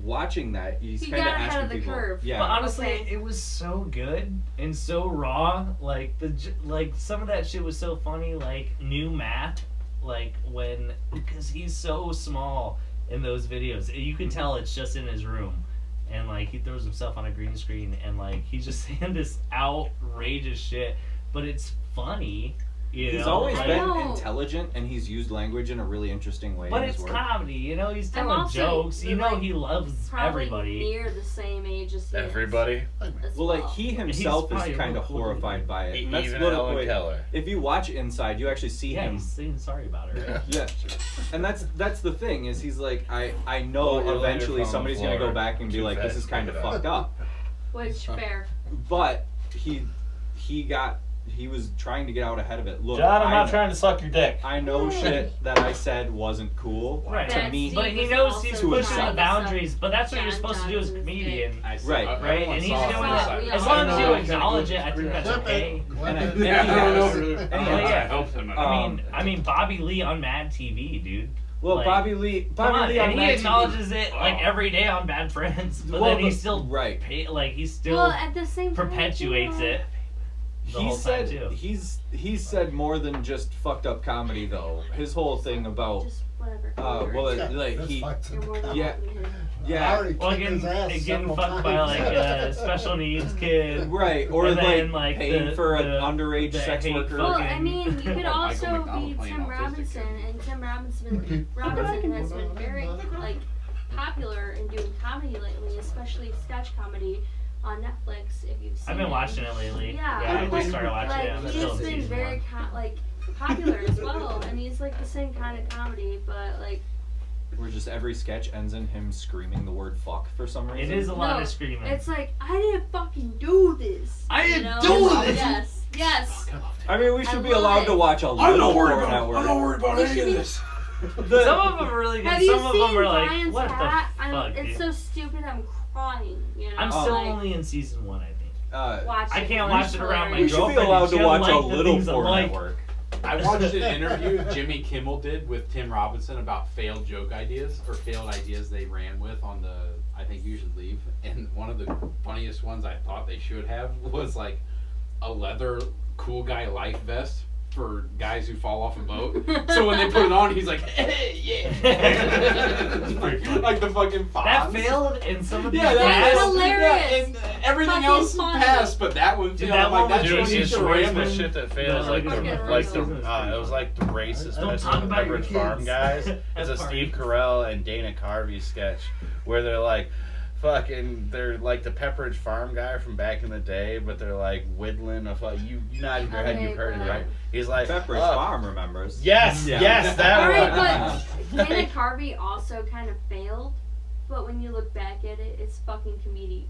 watching that, he's He kind of got ahead asking of the people. curve. Yeah. But honestly, Okay. it was so good and so raw. Like like some of that shit was so funny. Like new math, like when because he's so small in those videos, you can tell it's just in his room, and like he throws himself on a green screen and like he's just saying this outrageous shit, but it's funny. You He's know? always I been know. intelligent, and he's used language in a really interesting way But in his it's work. comedy, you know. He's I'm telling also, jokes. You know, like, he loves Probably everybody. near the same age as he is Everybody. as Well, like he himself is probably kind of real cool. horrified by it. And that's Even what Ellen Keller. if you watch Inside, you actually see Yeah, him. he's saying sorry about her. Yeah, and that's the thing is he's like I know Well, you're eventually laying it on somebody's the gonna go floor. back and be Too like, this fast is to kind of pick it up. fucked up, Which fair. but he got he was trying to get out ahead of it. Look, John, I'm I not know- trying to suck your dick. I know shit that I said wasn't cool. Right. To That me, Steve But he was knows also he's to pushing trying the to boundaries, but that's what you're John supposed to do as a Johnson's comedian. I see. Right. Right? And he's Everyone doing saw it. we As all long as know you it. acknowledge it, I think that's Clip okay. it. Clip And it. I- Yeah, I don't know. And I he don't know if has. that helps him. I mean, Bobby Lee on Mad TV, dude. Well, Like, Bobby Lee Come on, on and he Mad TV acknowledges it like Oh. every day on Bad Friends, but Well, then he but- still right. he still Well, at the same time, perpetuates it. The He whole said time, too. he's said more than just fucked up comedy though. His whole thing about Just whatever. well, Yeah, like that's he fine. You're more than yeah. welcome to him. I yeah already Well, kicked getting, his ass getting several fucked by times. like a special needs kid. right or And like, then, like, paying the- for an the- underage the sex hate worker. Well, fucking- I mean, you could Michael also McDonald be playing Tim autistic Robinson, kid. and Tim Robinson has been very like popular in doing comedy lately, especially sketch comedy on Netflix. If you've seen I've been it. watching it lately. Yeah, I like, just started watching like it. I'm he's still in been season very one. like popular as well, and he's like the same kind of comedy, but like Where just every sketch ends in him screaming the word fuck for some reason. It is a lot No, of screaming. it's like I didn't fucking do this. I you didn't know? do this! Yes, yes. I mean, we I should be love allowed it. to watch a little porn network. worried about You should be- Some of them are really good. Have you Some of them seen are like, Brian's what hat? the fuck, It's dude? so stupid. I'm crying. You know. I'm still like, only in season 1, I think. watch I it. can't It's watch it around my we should be girlfriend. allowed She to watch doesn't a like the little things I porn like. network. I watched an interview Jimmy Kimmel did with Tim Robinson about failed joke ideas or failed ideas they ran with on the I Think You Should Leave. And one of the funniest ones I thought they should have was like a leather cool guy life vest for guys who fall off a boat. So when they put it on, he's like, hey, yeah. That's pretty funny. Like the fucking Fonz. That failed in some of these Yeah, That's past- hilarious. Yeah, and everything Fucking else funny. passed, but that one Dude, failed. that I'm like, one was that's Dude, when you it's should always ram the it. shit that fails, No, like fucking the Russell. it was like the racist Don't bits talk of the about your Pepperidge Farm kids guys. at It's a parties. Steve Carell and Dana Carvey sketch where they're like, fucking, they're like the Pepperidge Farm guy from back in the day, but they're like whittling a you nodding your head, you've heard it, right? He's like, Pepperidge "Oh, Farm remembers. Yes, Yeah. yes, that All right, one. but Dana Carvey also kind of failed. But when you look back at it, it's fucking comedic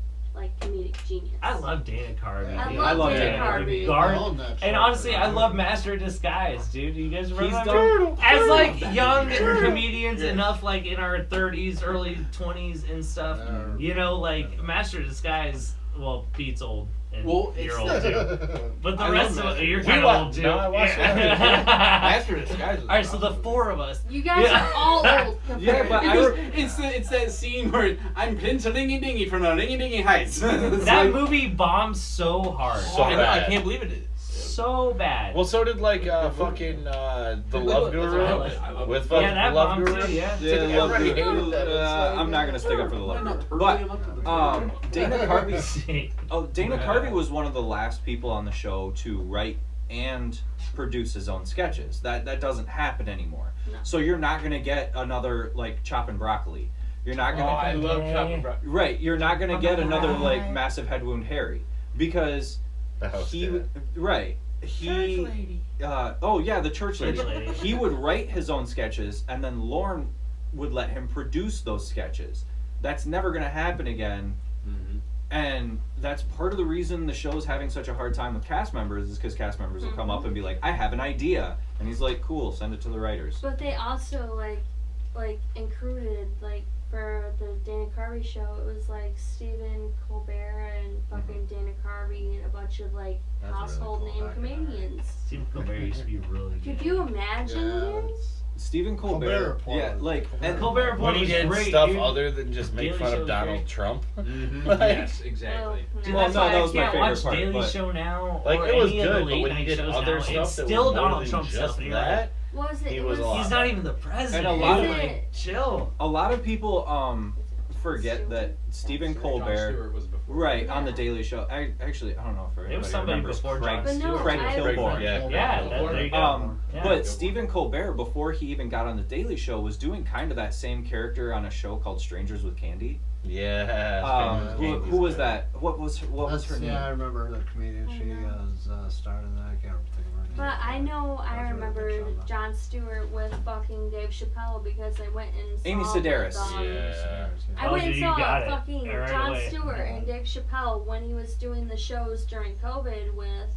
genius. I love Dana Carvey. I dude. love Dana Dana Carvey. Guard- I own that And shit. honestly, I love Master of Disguise, dude. You guys remember He's that? done- As like young comedians enough, like in our 30s, early 20s and stuff. You know, like Master of Disguise. Well, Pete's old, and Well, you're it's- old too. But the I rest love of Master. it, you're We kind of wa- old too. no, I watched Master of Disguise was All right, so the awesome. 4 of us. You guys Yeah. are all old. Yeah, but Because it's that scene where I'm Prince Ringy Dingy from the Ringy Dingy Heights. It's That like- movie bombed so hard, So I know, I bad. can't believe it. so bad. Well, so did like fucking the Love Guru I love with it. fucking yeah, that Love bombed Guru. too. Yeah. Yeah, Everybody Love hated Guru. that. It's like, I'm not gonna stick up for the Love Why not Guru. hurry But him up to the Dana Carvey. Dana Yeah. Carvey was one of the last people on the show to write and produce his own sketches. That doesn't happen anymore. No. So you're not gonna get another like chopping broccoli. You're not Oh, gonna. I love chopping broccoli. Right, you're not gonna get another like massive head wound Harry because The host he did. would right he oh yeah the church lady. Church lady. He would write his own sketches and then Lauren would let him produce those sketches. That's never gonna happen again. Mhm. And that's part of the reason the show's having such a hard time with cast members is because cast members will come up and be like, I have an idea. And he's like, cool, send it to the writers. But they also like included like for the Dana Carvey show, it was like Stephen Colbert and fucking Dana Carvey and a bunch of like That's really household cool, name that guy. comedians. Steve Colbert used to be really good. Could you imagine? Yeah, dude? it's- Stephen Colbert Colbert. Report. Yeah, like and Colbert When Report he was did great, stuff dude. other than just make Daily fun Show's of Donald great. Trump. Mhm. Like- Yes, exactly. Dude, Well, that's no, why that I was my can't favorite watch part, Daily but- Show now. Like, or it was any of the good, but late when he night did shows other now, stuff it's that still was more Donald than Trump just stuff. And you're like, that, What was it? He It was a lot. he's not even the president. And a lot dude. of- like, chill. a lot of people forget that Stephen Jon Colbert Stewart was before. right on the Yeah. Daily Show. I don't know if It was everybody somebody remembers before Craig, Jon But no, Craig I- Kilborn. Yeah. Yeah, there you go. Yeah. But Stephen Colbert, before he even got on the Daily Show, was doing kind of that same character on a show called Strangers with Candy. Yeah. Who was that? What was her name? Yeah, I remember the comedian. She was starring that. I can't think of her name. But I know I That was a really remember good show, though. Jon Stewart with fucking Dave Chappelle because I went and saw Amy with, Sedaris. Yeah. I Oh, went so and you saw got it fucking right Jon away. Stewart and Dave Chappelle when he was doing the shows during COVID with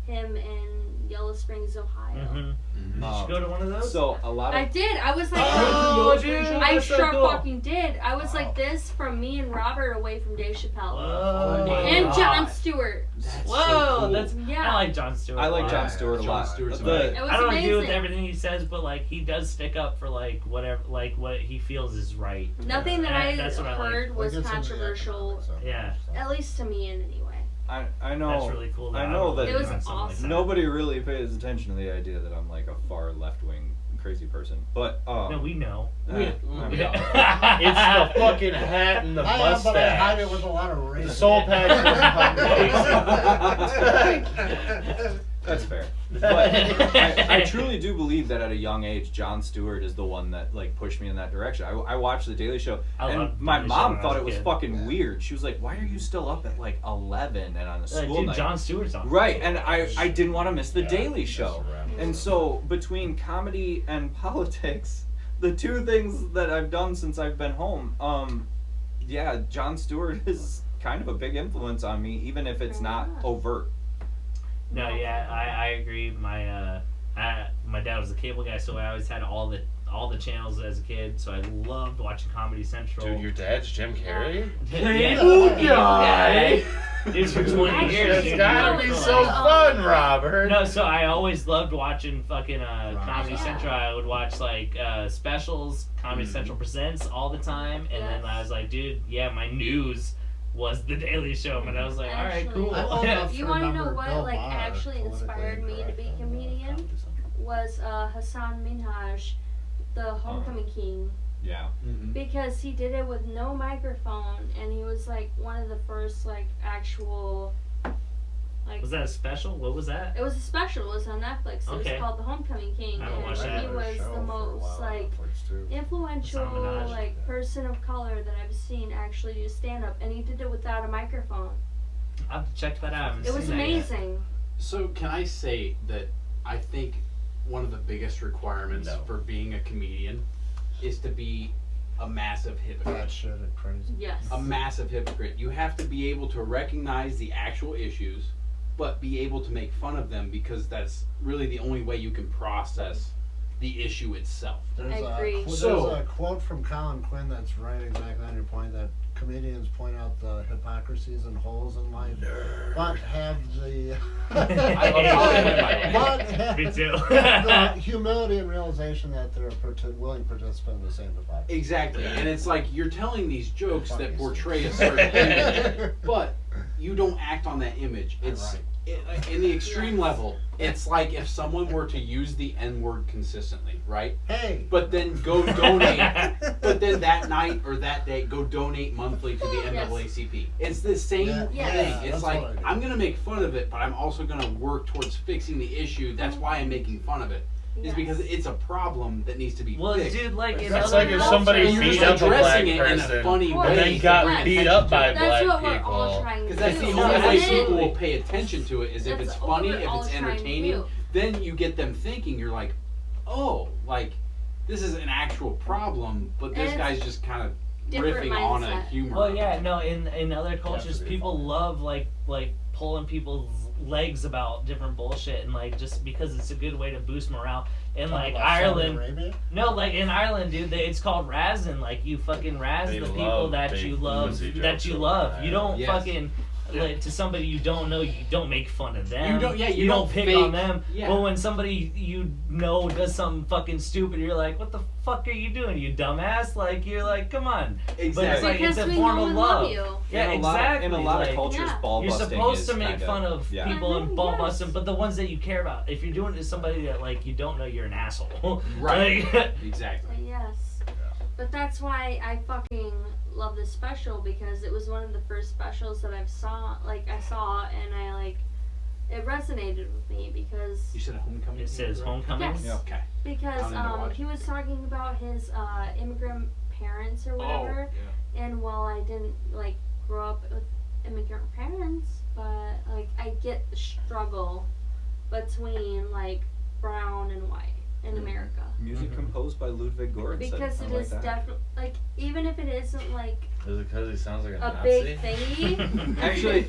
him in Yellow Springs, Ohio. Mm-hmm. Did you Um, go to one of those? So a lot I of did. I was like, Oh, dude, I that's so sure cool. fucking did. I was like this from me and Robert away from Dave Chappelle. Whoa. And God. Jon Stewart. Whoa, that's Yeah. I like Jon Stewart. I a like lot. Jon Stewart a Jon lot. Stewart's The- amazing. It was I don't amazing. agree with everything he says, but like he does stick up for like whatever, like what he feels is right. Nothing that Yeah, I that's what I like. heard was Like, it's in the controversial, economics of it, Yeah. so. at least to me in any way. I know. That's really cool. Though. I know would that- like It was doing something like awesome. that. Nobody really pays attention to the idea that I'm like a far left wing crazy person, but No, we know. uh, We- I mean, It's the fucking hat and the I am, but I hide it mustache. with a lot of The race. soul patch doesn't that's fair. But I truly do believe that at a young age, Jon Stewart is the one that like pushed me in that direction. I watched The Daily Show, I and loved my Daily Show mom when I thought was it a was kid. fucking weird. She was like, "Why are you still up at like 11 and on a school Dude, night?" Jon Stewart's on. Right, and I didn't want to miss The Yeah, Daily Show. And so between comedy and politics, the two things that I've done since I've been home, yeah, Jon Stewart is kind of a big influence on me, even if it's not overt. No, yeah, I agree. My dad was a cable guy, so I always had all the channels as a kid. So I loved watching Comedy Central. Dude, your dad's Jim Carrey? Yeah. Ooh, guy. Dude, for 20 years. It's dude, gotta we be were so like- fun, Robert. No, so I always loved watching fucking Comedy Yeah. Central. I would watch like specials, Comedy Central Presents all the time, and then I was like, dude, yeah, my news was The Daily Show, and I was like, all right, Actually, cool. I'm old enough You to want to remember know what Bill like Maher actually inspired me politically to be a incorrect on comedian? Was Hassan Minhaj, the Homecoming King, Yeah. because he did it with no microphone, and he was like one of the first like actual like. Was that a special? What was that? It was a special. It was on Netflix. It Okay. was called The Homecoming King, I haven't and watched that. he was the most like influential Hassan Minhaj. like person of color that I've seen actually do stand up, and he did it without a microphone. I'll have to check that out. I haven't It was seen that yet. amazing. So can I say that I think one of the biggest requirements No. for being a comedian is to be a massive hypocrite. That shit is crazy. Yes. A massive hypocrite. You have to be able to recognize the actual issues, but be able to make fun of them because that's really the only way you can process the issue itself. There's I agree. there's So- a quote from Colin Quinn that's right exactly on your point, that comedians point out the hypocrisies and holes in life, but have the I love Colin Quinn, by the way. but have Me too. the humility and realization that they're a willing participant in the same hypocrisy. Exactly. And it's like you're telling these jokes that Fucking portray a certain image, but you don't act on that image. It's in the extreme level, it's like if someone were to use the N-word consistently, right? Hey. But then go donate, but then that night or that day go donate monthly to the NAACP. It's the same Yeah, Yes. thing. yeah, It's that's like what I do. I'm gonna make fun of it, but I'm also gonna work towards fixing the issue. That's why I'm making fun of it. Is Yes. because it's a problem that needs to be Well, fixed. dude, like in That's other like if somebody cultures- You're beat just up a black addressing it in a person funny and way. then Yes. got Yes. beat up by That's black what we're all people. trying to Because do. that's the No, only way absolutely. people will pay attention to it is if That's it's all funny, we're if all it's trying to entertaining. do. Then you get them thinking. You're like, oh, like this is an actual problem, but this And guy's just kind of different riffing on a mindset. humor. Well, yeah, no. In other cultures, to be people funny. love like pulling people's legs about different bullshit, and like just because it's a good way to boost morale. And Talk like about Saudi Ireland, Arabia? no, like in Ireland, dude, it's called razzing. Like you fucking razz They the people love that big you love, Uzi that jokes you over love. there. You don't Yes. fucking. Like, to somebody you don't know, you don't make fun of them. You don't- yeah, you you don't don't pick fake- on them. yeah. But when somebody you know does something fucking stupid, you're like, "What the fuck are you doing, you dumbass?" Like you're like, "Come on." But it's Exactly. like Because it's a we form know of and love. love you. Yeah, in a lot, exactly. In a lot like, of cultures, Yeah. ball you're busting supposed is to make kinda- fun of yeah. people and ball Yes. bust them, but the ones that you care about. If you're doing it to somebody that like you don't know, you're an asshole. Right. Like, Exactly. Yes. But that's why I fucking love this special, because it was one of the first specials that I saw and I like it resonated with me because You said Homecoming. it says homecoming. Yes. Yeah. Okay. because I don't know why. he was talking about his immigrant parents or whatever, and while I didn't like grow up with immigrant parents, but like I get the struggle between like brown and white, in America. Music composed by Ludwig Göransson. Because I it like is that. definitely, like, even if it isn't, like, Is it because he sounds like a a Nazi? big thingy. Actually,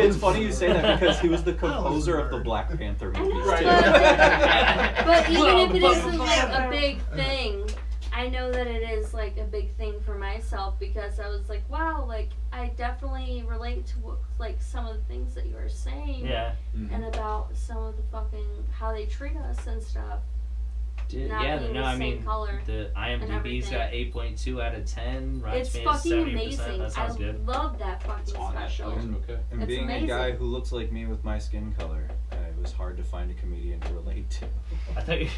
it's funny you say that because he was the composer of the Black Panther I know, movies. Right. too. but even if it isn't, like, a big thing, I know that it is, like, a big thing for myself because I was like, wow, like, I definitely relate to, like, some of the things that you were saying. Yeah. And about some of the fucking, how they treat us and stuff. Not Yeah, being no, the I same mean, color the IMDb's got 8.2 out of 10. Rotten It's Tomatoes fucking 70%. amazing. That sounds I good. love that fucking It's on special. Netflix. Okay. And It's being amazing. a guy who looks like me with my skin color, it was hard to find a comedian to relate to. I thought you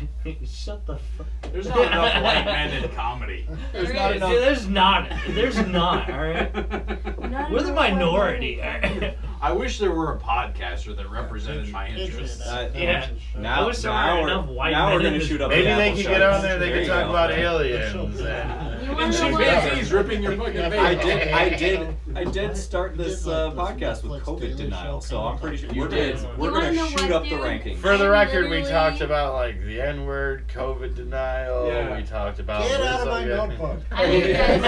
shut the fuck. There's not enough white men in comedy. There not is. enough- There's not. There's not. All right. Not We're the enough white minority. men. All right? I wish there were a podcaster that represented my interests. Yeah. Now, I wish there now were we're, enough white now men we're in gonna this- shoot up. Maybe the they Apple could get show. on there. They There could you talk go. about aliens. And You wanna know Chimpanzees what? ripping your fucking face. I did start this podcast with COVID denial, so I'm pretty sure You we're did. gonna, You we're wanna gonna know shoot what, up the dude? rankings. for the I record, we literally- talked about like the N-word, COVID denial. Yeah. We talked about Get out of my Rizzo getting- notebook. I mean, guys,